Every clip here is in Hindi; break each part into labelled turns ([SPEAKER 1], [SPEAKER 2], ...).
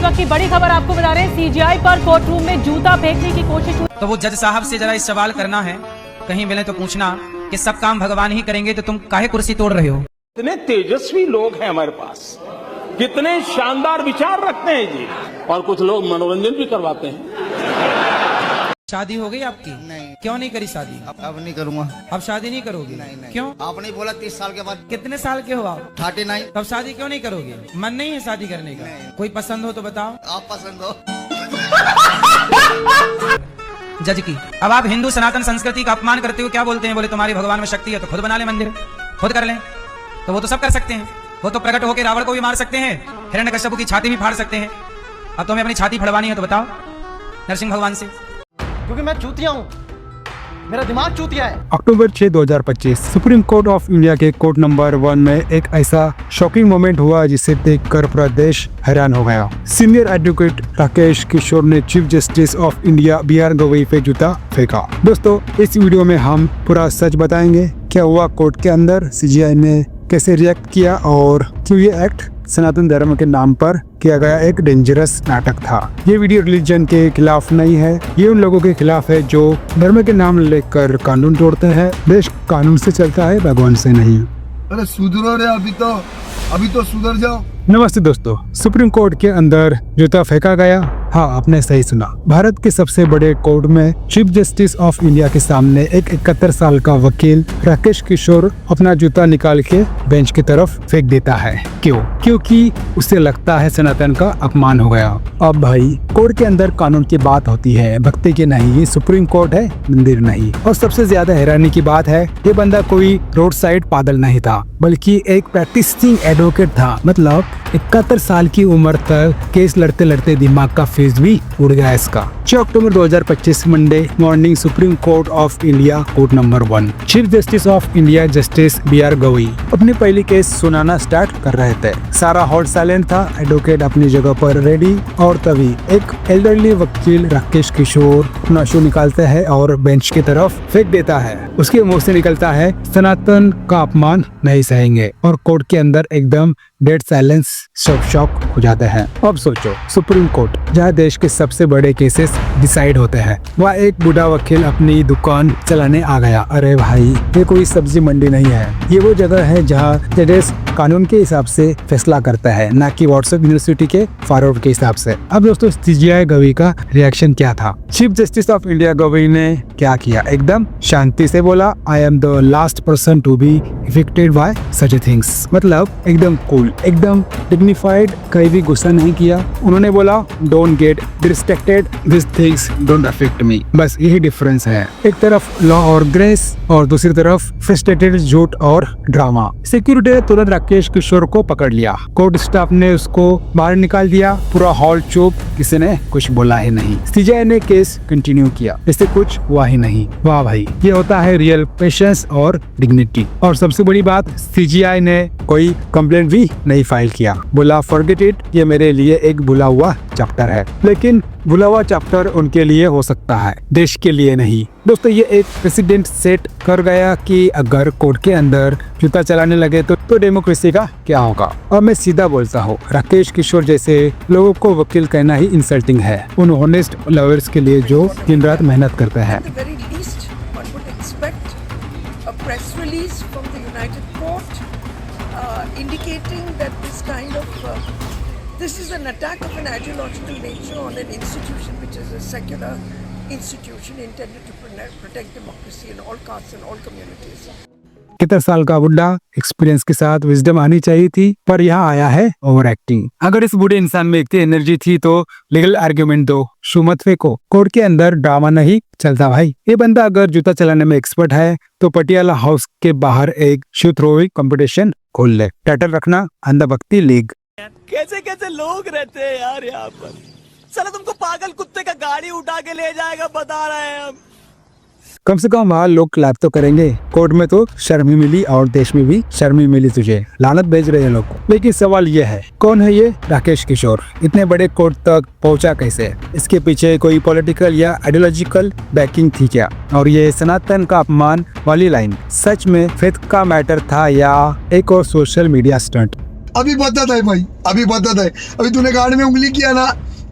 [SPEAKER 1] इस वक्त की बड़ी खबर आपको बता रहे हैं, सीजीआई पर कोर्ट रूम में जूता फेंकने की कोशिश हुई।
[SPEAKER 2] तो वो जज साहब से जरा इस सवाल करना है, कहीं मिले तो पूछना कि सब काम भगवान ही करेंगे तो तुम काहे कुर्सी तोड़ रहे हो।
[SPEAKER 3] कितने तेजस्वी लोग हैं हमारे पास, कितने शानदार विचार रखते हैं जी, और कुछ लोग मनोरंजन भी करवाते हैं।
[SPEAKER 2] शादी हो गई आपकी?
[SPEAKER 4] नहीं।
[SPEAKER 2] क्यों नहीं करी शादी?
[SPEAKER 4] अब नहीं करूँगा।
[SPEAKER 2] अब शादी नहीं करोगे?
[SPEAKER 4] नहीं।
[SPEAKER 2] क्यों?
[SPEAKER 4] आपने बोला 30 साल के बाद।
[SPEAKER 2] कितने साल के हो आप?
[SPEAKER 4] 39।
[SPEAKER 2] तब शादी क्यों नहीं करोगे? मन नहीं है शादी करने का?
[SPEAKER 4] नहीं।
[SPEAKER 2] कोई पसंद हो तो बताओ।
[SPEAKER 4] आप पसंद हो।
[SPEAKER 2] जज की अब आप हिंदू सनातन संस्कृति का अपमान करते हो, क्या बोलते हैं? बोले तुम्हारी भगवान में शक्ति है तो खुद बना ले मंदिर, खुद कर लें। तो वो तो सब कर सकते हैं, वो तो प्रकट होकर रावण को भी मार सकते हैं, हिरण्यकश्यप की छाती भी फाड़ सकते हैं। अब तुम्हें अपनी छाती फड़वानी है तो बताओ नरसिंह भगवान से।
[SPEAKER 5] क्योंकि मैं चूतिया हूँ, मेरा दिमाग चूतिया है।
[SPEAKER 6] अक्टूबर 6, 2025 सुप्रीम कोर्ट ऑफ इंडिया के कोर्ट नंबर 1 में एक ऐसा शॉकिंग मोमेंट हुआ जिसे देखकर पूरा देश हैरान हो गया। सीनियर एडवोकेट राकेश किशोर ने chief justice of India BR Gavai पे जूता फेंका। दोस्तों, इस वीडियो में हम पूरा सच बताएंगे, क्या हुआ कोर्ट के अंदर, CGI ने कैसे रिएक्ट किया और क्यों ये एक्ट सनातन धर्म के नाम पर किया गया एक डेंजरस नाटक था। ये वीडियो रिलीजन के खिलाफ नहीं है, ये उन लोगों के खिलाफ है जो धर्म के नाम लेकर कानून तोड़ते हैं। देश कानून से चलता है, भगवान से नहीं।
[SPEAKER 7] अरे सुधरो रे, अभी तो सुधर जाओ।
[SPEAKER 6] नमस्ते दोस्तों, सुप्रीम कोर्ट के अंदर जूता फेंका गया। हाँ, आपने सही सुना। भारत के सबसे बड़े कोर्ट में चीफ जस्टिस ऑफ इंडिया के सामने एक 71 साल का वकील राकेश किशोर अपना जूता निकाल के बेंच की तरफ फेंक देता है। क्यों? क्योंकि उसे लगता है सनातन का अपमान हो गया। अब भाई, कोर्ट के अंदर कानून की बात होती है, भक्ति की नहीं। ये सुप्रीम कोर्ट है, मंदिर नहीं। और सबसे ज्यादा हैरानी की बात है, ये बंदा कोई रोड साइड पागल नहीं था, बल्कि एक प्रैक्टिसिंग एडवोकेट था। मतलब 71 साल की उम्र तक केस लड़ते लड़ते दिमाग का फेज भी उड़ गया इसका। 6 अक्टूबर 2025 Monday morning supreme court of India court number 1 chief justice of India justice BR Gavai अपनी पहली केस सुनाना स्टार्ट कर रहे थे। सारा हॉल साइलेंट था, एडवोकेट अपनी जगह पर रेडी, और तभी एक एल्डरली वकील राकेश किशोर अपना शू निकालता है और बेंच की तरफ फेंक देता है। उसके मुंह से निकलता है, सनातन का अपमान नहीं सहेंगे। और कोर्ट के अंदर एकदम डेड साइलेंस, सब शॉक हो जाते हैं। अब सोचो, सुप्रीम कोर्ट जहाँ देश के सबसे बड़े केसेस डिसाइड होते हैं, वहाँ एक बूढ़ा वकील अपनी दुकान चलाने आ गया। अरे भाई, ये कोई सब्जी मंडी नहीं है, ये वो जगह है जहाँ जजेस कानून के हिसाब से फैसला करता है, ना कि व्हाट्सएप यूनिवर्सिटी के फॉरवर्ड के हिसाब से। अब दोस्तों, CGI गवई का रिएक्शन क्या था? Chief justice of India Gavai ने क्या किया? एकदम शांति से बोला, I am the last person to be affected by such things. मतलब एकदम कूल, एकदम डिग्निफाइड, कहीं भी गुस्सा नहीं किया। उन्होंने बोला, don't get distracted, this things don't affect me. बस यही डिफरेंस है। एक तरफ लॉ और ग्रेस और दूसरी तरफ फ्रस्ट्रेटेड झूठ और ड्रामा। सिक्योरिटी ने तुरंत राकेश किशोर को पकड़ लिया, कोर्ट स्टाफ ने उसको बाहर निकाल दिया, पूरा हॉल चुप, किसी ने कुछ बोला ही नहीं। CGI ने केस कंटिन्यू किया, इससे कुछ हुआ ही नहीं। वाह भाई, ये होता है रियल पेशेंस और डिग्निटी। और सबसे बड़ी बात, CGI ने कोई कंप्लेंट भी नहीं फाइल किया। बोला, फॉरगेट इट, ये मेरे लिए एक भुला हुआ चैप्टर है। लेकिन भुला हुआ चैप्टर उनके लिए हो सकता है, देश के लिए नहीं। दोस्तों, ये एक प्रेसिडेंट सेट कर गया कि अगर कोर्ट के अंदर जूता चलाने लगे तो डेमोक्रेसी का क्या होगा। और मैं सीधा बोलता हूँ, राकेश किशोर जैसे लोगों को वकील कहना ही इंसल्टिंग है, उन ऑनेस्ट लवर्स के लिए जो दिन रात मेहनत करते हैं।
[SPEAKER 8] Indicating that this is an attack of an ideological nature on an institution which is a secular institution intended to protect democracy in all castes and all communities.
[SPEAKER 6] 71 साल का बुढ़ा एक्सपीरियंस के साथ विजडम आनी चाहिए थी, पर यहाँ आया है ओवर एक्टिंग। अगर इस बूढ़े इंसान में इतनी एनर्जी थी तो लीगल आर्ग्यूमेंट दो, शू मत फेंको। कोर्ट के अंदर ड्रामा नहीं चलता भाई। ये बंदा अगर जूता चलाने में एक्सपर्ट है तो पटियाला हाउस के बाहर एक शू थ्रोइंग कंपटीशन खोल ले। टाइटल रखना, अंधभक्ति लीग।
[SPEAKER 5] कैसे कैसे लोग रहते हैं यार यहाँ पर। साला तुमको पागल कुत्ते का गाड़ी उठा के ले जाएगा, बता रहे हैं हम।
[SPEAKER 6] कम से कम वहाँ लोग क्लैप तो करेंगे। कोर्ट में तो शर्मी मिली और देश में भी शर्मी मिली तुझे, लानत भेज रहे हैं लोग। लेकिन सवाल ये है, कौन है ये राकेश किशोर? इतने बड़े कोर्ट तक पहुँचा कैसे? इसके पीछे कोई पॉलिटिकल या आइडियोलॉजिकल बैकिंग थी क्या? और ये सनातन का अपमान वाली लाइन सच में फेथ का मैटर था या एक और सोशल मीडिया स्टंट?
[SPEAKER 7] अभी बताता है भाई, अभी बताता है। अभी तूने गाड़ी में उंगली किया ना,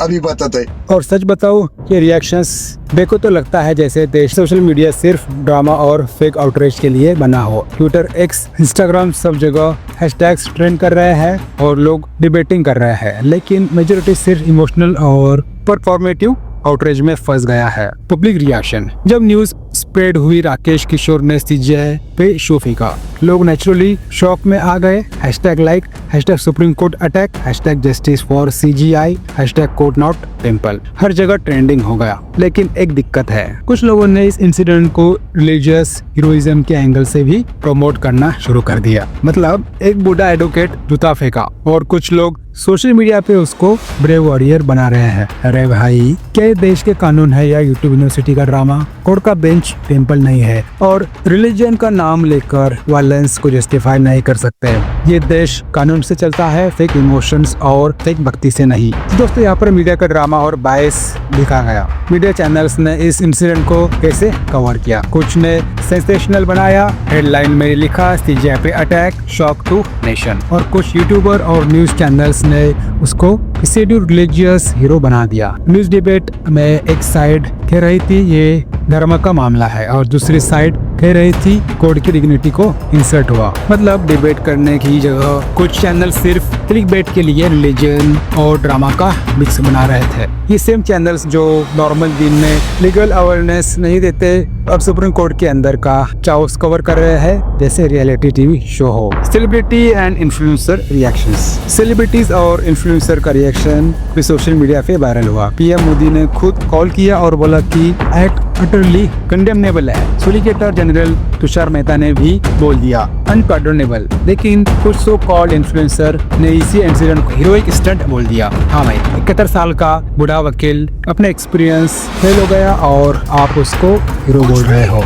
[SPEAKER 7] अभी बताता है।
[SPEAKER 6] और सच बताओ, ये रिएक्शंस देखो तो लगता है जैसे देश सोशल मीडिया सिर्फ ड्रामा और फेक आउटरीच के लिए बना हो। ट्विटर, एक्स, इंस्टाग्राम सब जगह हैशटैग्स ट्रेंड कर रहे हैं और लोग डिबेटिंग कर रहे हैं, लेकिन मेजोरिटी सिर्फ इमोशनल और परफॉर्मेटिव आउटरीच में फंस गया है। पब्लिक रिएक्शन: जब न्यूज स्प्रेड हुई राकेश किशोर ने सीजीआई पे शो फेंका, लोग नेचुरली शॉक में आ गए। Hashtag like, hashtag supreme court attack, hashtag justice for CJI, hashtag court not temple, हर जगह ट्रेंडिंग हो गया। लेकिन एक दिक्कत है, कुछ लोगों ने इस इंसिडेंट को रिलीजियस हीरोइज्म के एंगल से भी प्रमोट करना शुरू कर दिया। मतलब एक बूढ़ा एडवोकेट जूता फेंका और कुछ लोग सोशल मीडिया पे उसको ब्रेव वॉरियर बना रहे हैं। अरे भाई, क्या ये देश के कानून है या यूट्यूब यूनिवर्सिटी का ड्रामा? कोर्ट का बेंच टेम्पल नहीं है और रिलीजन का नाम लेकर वायलेंस को जस्टिफाई नहीं कर सकते। ये देश कानून से चलता है, फेक इमोशंस और फेक भक्ति से नहीं। दोस्तों, यहाँ पर मीडिया का ड्रामा और बायस दिखा गया। मीडिया चैनल्स ने इस इंसिडेंट को कैसे कवर किया? कुछ ने सेंसेशनल बनाया, हेडलाइन में लिखा सीजीआई पे अटैक, शॉक टू नेशन, और कुछ यूट्यूबर और न्यूज चैनल्स ने उसको शेड्यूल रिलीजियस हीरो बना दिया। न्यूज डिबेट में एक साइड कह रही थी ये धर्म का मामला है और दूसरी साइड कह रही थी कोर्ट की डिग्निटी को इंसल्ट हुआ। मतलब डिबेट करने की जगह कुछ चैनल सिर्फ क्लिकबेट के लिए रिलीजन और ड्रामा का मिक्स बना रहे थे। ये सेम चैनल्स जो नॉर्मल दिन में लीगल अवेयरनेस नहीं देते, अब सुप्रीम कोर्ट के अंदर का चाउस कवर कर रहे हैं जैसे रियलिटी टीवी शो हो। Celebrity and influencer reactions: celebrities और इन्फ्लुएंसर का रिएक्शन भी सोशल मीडिया पे वायरल हुआ। पीएम मोदी ने खुद कॉल किया और बोला कि एक्ट अटरली कंडेमनेबल है। सोलिसिटर जनरल तुषार मेहता ने भी बोल दिया अनपार्डोनेबल। लेकिन कुछ सो कॉल्ड इन्फ्लुएंसर ने इसी इंसिडेंट को हीरोइक स्टंट बोल दिया। हाँ भाई, 71 साल का बूढ़ा वकील अपने एक्सपीरियंस फेल हो गया और आप उसको हीरो बोल रहे हो।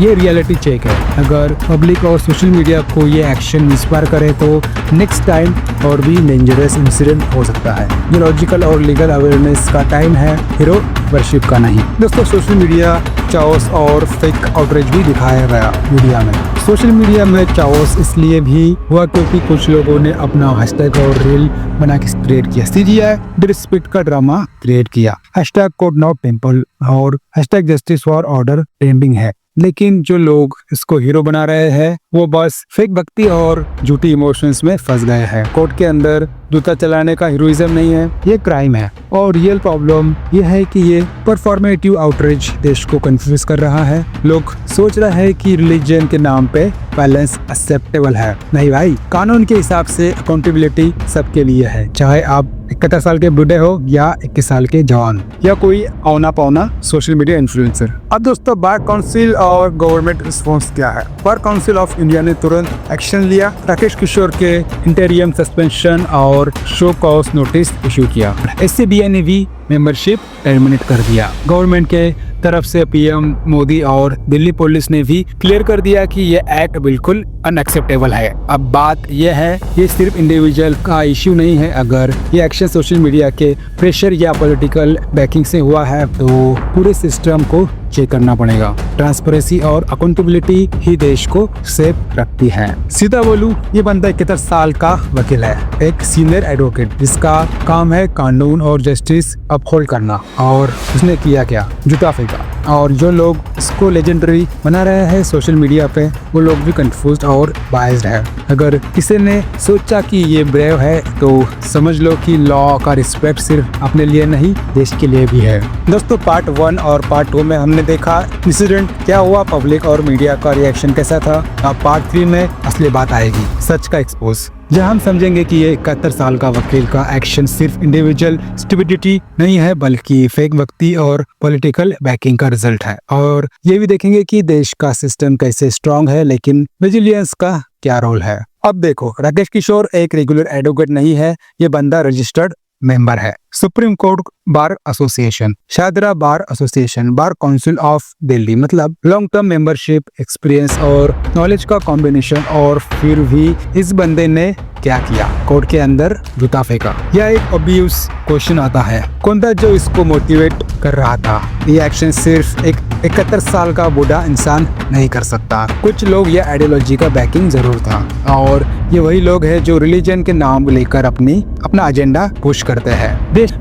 [SPEAKER 6] ये रियलिटी चेक है। अगर पब्लिक और सोशल मीडिया को ये एक्शन इंस्पायर करे तो नेक्स्ट टाइम और भी डेंजरस इंसिडेंट हो सकता है। ये लॉजिकल और लीगल अवेयरनेस का टाइम है, हीरो वर्शिप का नहीं। दोस्तों, सोशल मीडिया चाओस और फेक आउटरीच भी दिखाया गया मीडिया में। सोशल मीडिया में चाओस इसलिए भी हुआ क्योंकि कुछ लोगों ने अपना हैशटैग और रील बना के क्रिएट किया। सीजीआई डिस्प्यूट का ड्रामा क्रिएट किया। हैशटैग कोर्ट नॉट टेम्पल और hashtag justice for order trending है। लेकिन जो लोग इसको हीरो बना रहे हैं वो बस फेक भक्ति और झूठी इमोशंस में फंस गए हैं। कोर्ट के अंदर जूता चलाने का हीरोइज्म नहीं है, ये क्राइम है। और रियल प्रॉब्लम ये है कि ये परफॉर्मेटिव आउटरीच देश को कंफ्यूज कर रहा है। लोग सोच रहे हैं कि रिलीजन के नाम पे वायलेंस एक्सेप्टेबल है। नहीं भाई, कानून के हिसाब से अकाउंटेबिलिटी सबके लिए है, चाहे आप 71 साल के बूढ़े हो या 21 साल के जवान या कोई औना पौना सोशल मीडिया इन्फ्लुएंसर। अब दोस्तों, बार काउंसिल और गवर्नमेंट रिस्पॉन्स क्या है? बार काउंसिल ऑफ इंडिया ने तुरंत एक्शन लिया। राकेश किशोर के इंटीरियम सस्पेंशन और शो कॉज नोटिस इशू किया। SCBI ने भी मेंबरशिप टर्मिनेट कर दिया। गवर्नमेंट के तरफ से पीएम मोदी और दिल्ली पुलिस ने भी क्लियर कर दिया कि ये एक्ट बिल्कुल अनएक्सेप्टेबल है। अब बात यह है, ये सिर्फ इंडिविजुअल का इश्यू नहीं है। अगर ये एक्शन सोशल मीडिया के प्रेशर या पॉलिटिकल बैकिंग से हुआ है तो पूरे सिस्टम को चेक करना पड़ेगा। ट्रांसपेरेंसी और अकाउंटेबिलिटी ही देश को सेफ रखती है। सीधा बोलूं, ये बंदा 71 साल का वकील है, एक सीनियर एडवोकेट जिसका काम है कानून और जस्टिस अपहोल्ड करना, और उसने किया क्या? जूता फेंका। और जो लोग इसको लेजेंडरी बना रहे हैं सोशल मीडिया पे, वो लोग भी कंफ्यूज्ड और बायस्ड है। अगर किसी ने सोचा कि ये ब्रेव है तो समझ लो कि लॉ का रिस्पेक्ट सिर्फ अपने लिए नहीं, देश के लिए भी है। दोस्तों, पार्ट 1 और पार्ट 2 में हमने देखा इंसिडेंट क्या हुआ, पब्लिक और मीडिया का रिएक्शन कैसा था। अब पार्ट 3 में असली बात आएगी, सच का एक्सपोज, जहां हम समझेंगे कि ये 71 साल का वकील का एक्शन सिर्फ इंडिविजुअल स्टुपिडिटी नहीं है बल्कि फेक भक्ति और पॉलिटिकल बैकिंग का रिजल्ट है। और ये भी देखेंगे कि देश का सिस्टम कैसे स्ट्रांग है लेकिन विजिलेंस का क्या रोल है। अब देखो, राकेश किशोर एक रेगुलर एडवोकेट नहीं है, ये बंदा रजिस्टर्ड मेंबर है। Supreme court bar association, Shahdara bar association, bar council of Delhi, मतलब लॉन्ग टर्म मेंबरशिप, एक्सपीरियंस और नॉलेज का कॉम्बिनेशन। और फिर भी इस बंदे ने क्या किया, कोर्ट के अंदर जूता फेंका। यह एक ऑब्वियस क्वेश्चन आता है, कौन था जो इसको मोटिवेट कर रहा था? ये एक्शन सिर्फ एक 71 साल का बूढ़ा इंसान नहीं कर सकता। कुछ लोग ये आइडियोलॉजी का बैकिंग जरूर था, और ये वही लोग हैं जो रिलीजन के नाम लेकर अपना एजेंडा पुश करते हैं।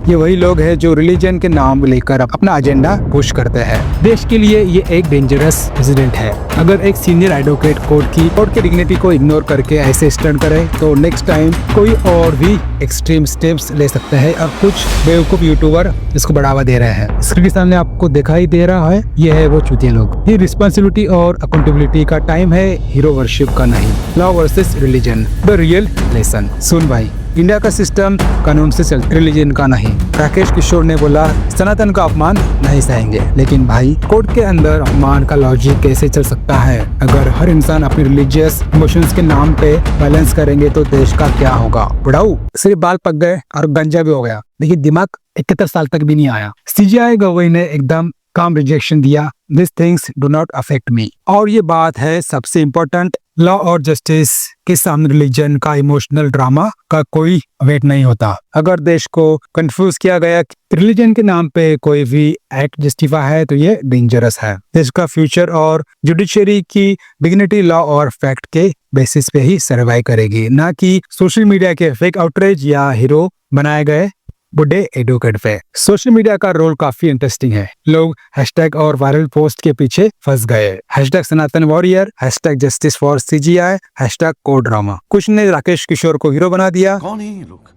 [SPEAKER 6] ये वही लोग हैं जो रिलीजन के नाम लेकर अपना एजेंडा पुश करते हैं। देश के लिए ये एक डेंजरस प्रेसिडेंट है। अगर एक सीनियर एडवोकेट कोर्ट की डिग्निटी को इग्नोर करके ऐसे स्टैंड करे तो नेक्स्ट टाइम कोई और भी एक्सट्रीम स्टेप्स ले सकते हैं। और कुछ बेवकूफ यूट्यूबर इसको बढ़ावा दे रहे हैं। स्क्रीन के सामने आपको दिखाई दे रहा है, ये है वो चूतिया लोग। ये रिस्पॉन्सिबिलिटी और अकाउंटेबिलिटी का टाइम है, हीरो वर्शिप का नहीं। Law versus religion, the real lesson. सुन भाई, इंडिया का सिस्टम कानून से चलता, रिलीजन का नहीं। राकेश किशोर ने बोला सनातन का अपमान नहीं सहेंगे, लेकिन भाई कोर्ट के अंदर अपमान का लॉजिक कैसे चल सकता है? अगर हर इंसान अपनी रिलीजियस इमोशंस के नाम पे बैलेंस करेंगे तो देश का क्या होगा? बुढ़ाऊ सिर्फ बाल पक गए और गंजा भी हो गया, लेकिन दिमाग 71 साल तक भी नहीं आया। सीजीआई गवाही ने एकदम काम रिजेक्शन दिया, this things do not affect me. और ये बात है सबसे इम्पोर्टेंट, लॉ और जस्टिस के सामने रिलीजन का इमोशनल ड्रामा का कोई वेट नहीं होता। अगर देश को कंफ्यूज किया गया कि रिलीजन के नाम पे कोई भी एक्ट जस्टिफाई है तो ये डेंजरस है। देश का फ्यूचर और जुडिशरी की डिग्निटी लॉ और फैक्ट के बेसिस पे ही सर्वाइव करेगी, ना कि सोशल मीडिया के फेक आउटरीच या हीरो बनाए गए बुढ़े एडवोकेट पे। सोशल मीडिया का रोल काफी इंटरेस्टिंग है। लोग हैशटैग और वायरल पोस्ट के पीछे फंस गए। Hashtag Sanatan warrior, hashtag justice for CJI, hashtag court drama. कुछ ने राकेश किशोर को हीरो बना दिया।
[SPEAKER 5] कौन है ये लोग?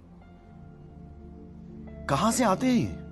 [SPEAKER 5] कहां से आते हैं?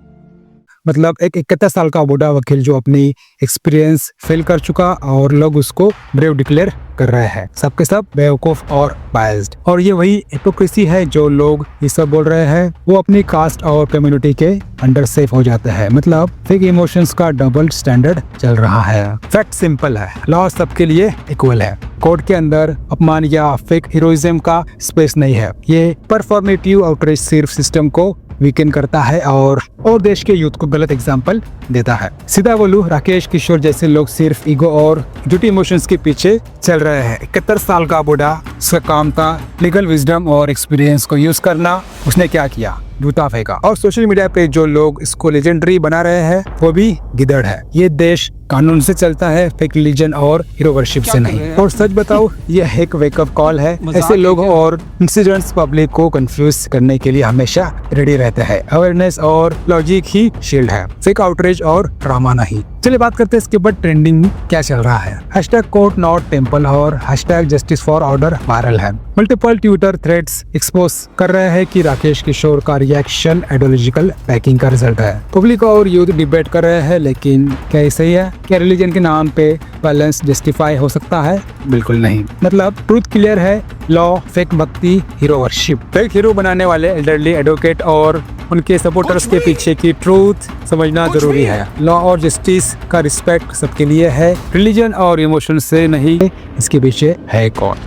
[SPEAKER 6] मतलब एक 71 साल का बूढ़ा वकील जो अपनी एक्सपीरियंस फेल कर चुका, और लोग उसको ब्रेव डिक्लेयर कर रहे हैं। सबके सब बेवकूफ और बायस्ड। और ये वही हिपोक्रेसी है जो लोग ये सब बोल रहे हैं, वो अपनी कास्ट और कम्युनिटी के अंडर सेफ हो जाते हैं। मतलब फेक इमोशंस का डबल स्टैंडर्ड चल रहा है। फैक्ट सिंपल है, लॉ सबके लिए इक्वल है। कोर्ट के अंदर अपमान या फेक हीरोइज्म का स्पेस नहीं है। ये परफॉर्मेटिव आउटरीच सिर्फ सिस्टम को वीकेंड करता है और देश के यूथ को गलत एग्जाम्पल देता है। सीधा बोलूं, राकेश किशोर जैसे लोग सिर्फ ईगो और झूठी इमोशंस के पीछे चल रहे हैं। 71 साल का बूढ़ा, उसका काम था लीगल विजडम और एक्सपीरियंस को यूज करना। उसने क्या किया? जूता फेंका। और सोशल मीडिया पे जो लोग इसको लेजेंडरी बना रहे हैं वो भी गिदड़ है। ये देश कानून से चलता है, फेक रिलीजन और हीरो वर्शिप से नहीं। और सच बताओ, ये एक वेकअप कॉल है। ऐसे लोगों और इंसिडेंट्स पब्लिक को कंफ्यूज करने के लिए हमेशा रेडी रहते हैं। अवेयरनेस और लॉजिक ही शील्ड है, फेक आउटरीच और ड्रामा नहीं। चलिए बात करते हैं इसके बाद ट्रेंडिंग क्या चल रहा है। हैशटैग कोर्ट नॉट टेम्पल और hashtag justice for order viral है। मल्टीपल ट्विटर थ्रेड्स एक्सपोज कर रहे हैं कि राकेश किशोर का रिएक्शन आइडियोलॉजिकल पैकिंग का रिजल्ट है। पब्लिक और यूथ डिबेट कर रहे हैं, लेकिन क्या ये सही है? क्या रिलीजन के नाम पे बैलेंस जस्टिफाई हो सकता है? बिल्कुल नहीं। मतलब ट्रूथ क्लियर है, लॉ फेक भक्ति, हीरो वर्शिप। फेक हीरो बनाने वाले एल्डरली एडवोकेट और उनके सपोर्टर्स के पीछे की ट्रूथ समझना जरूरी है। लॉ और जस्टिस का रिस्पेक्ट सबके लिए है, रिलीजन और इमोशन से नहीं। इसके पीछे है कौन?